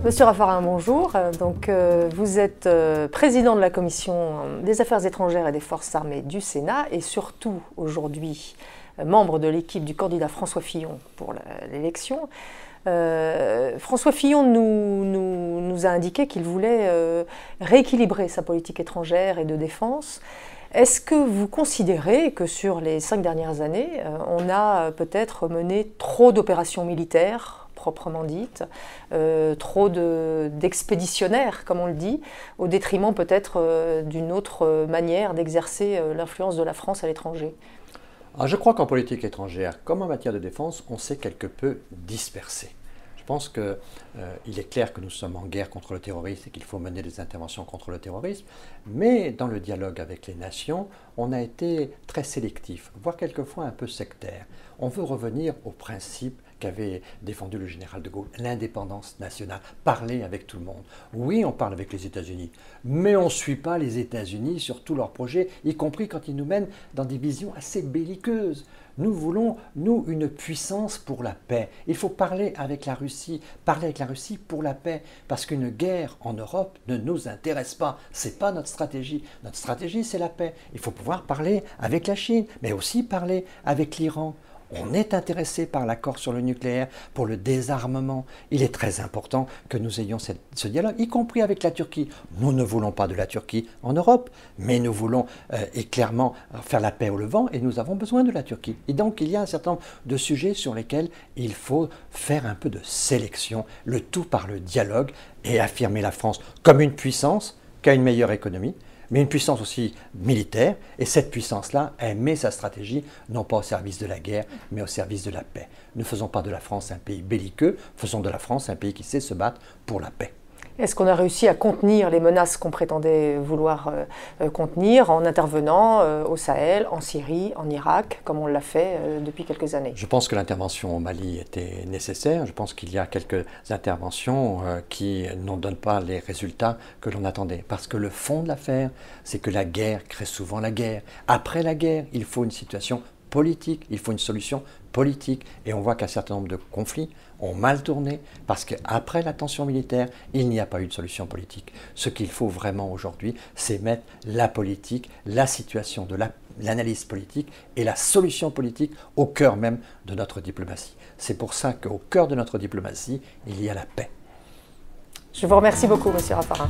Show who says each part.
Speaker 1: Monsieur Raffarin, bonjour. Vous êtes président de la Commission des Affaires étrangères et des Forces armées du Sénat et surtout aujourd'hui membre de l'équipe du candidat François Fillon pour l'élection. François Fillon nous a indiqué qu'il voulait rééquilibrer sa politique étrangère et de défense. Est-ce que vous considérez que sur les 5 dernières années, on a peut-être mené trop d'opérations militaires proprement dites, trop d'expéditionnaires, comme on le dit, au détriment peut-être d'une autre manière d'exercer l'influence de la France à l'étranger?
Speaker 2: Je crois qu'en politique étrangère, comme en matière de défense, on s'est quelque peu dispersé. Je pense qu'il est clair que nous sommes en guerre contre le terrorisme et qu'il faut mener des interventions contre le terrorisme, mais dans le dialogue avec les nations, on a été très sélectif, voire quelquefois un peu sectaire. On veut revenir au principe qu'avait défendu le général de Gaulle, l'indépendance nationale, parler avec tout le monde. Oui, on parle avec les États-Unis, mais on ne suit pas les États-Unis sur tous leurs projets, y compris quand ils nous mènent dans des visions assez belliqueuses. Nous voulons, nous, une puissance pour la paix. Il faut parler avec la Russie pour la paix, parce qu'une guerre en Europe ne nous intéresse pas. Ce n'est pas notre stratégie. Notre stratégie, c'est la paix. Il faut pouvoir parler avec la Chine, mais aussi parler avec l'Iran. On est intéressé par l'accord sur le nucléaire, pour le désarmement. Il est très important que nous ayons ce dialogue, y compris avec la Turquie. Nous ne voulons pas de la Turquie en Europe, mais nous voulons clairement faire la paix au Levant et nous avons besoin de la Turquie. Et donc il y a un certain nombre de sujets sur lesquels il faut faire un peu de sélection, le tout par le dialogue et affirmer la France comme une puissance qui a une meilleure économie, mais une puissance aussi militaire, et cette puissance-là, elle met sa stratégie non pas au service de la guerre, mais au service de la paix. Ne faisons pas de la France un pays belliqueux, faisons de la France un pays qui sait se battre pour la paix.
Speaker 1: Est-ce qu'on a réussi à contenir les menaces qu'on prétendait vouloir contenir en intervenant au Sahel, en Syrie, en Irak, comme on l'a fait depuis quelques années?
Speaker 2: Je pense que l'intervention au Mali était nécessaire. Je pense qu'il y a quelques interventions qui n'en donnent pas les résultats que l'on attendait. Parce que le fond de l'affaire, c'est que la guerre crée souvent la guerre. Après la guerre, il faut une situation politique, il faut une solution politique. Et on voit qu'un certain nombre de conflits ont mal tourné parce qu'après la tension militaire, il n'y a pas eu de solution politique. Ce qu'il faut vraiment aujourd'hui, c'est mettre la politique, la situation de l'analyse politique et la solution politique au cœur même de notre diplomatie. C'est pour ça qu'au cœur de notre diplomatie, il y a la paix.
Speaker 1: Je vous remercie beaucoup, Monsieur Raffarin.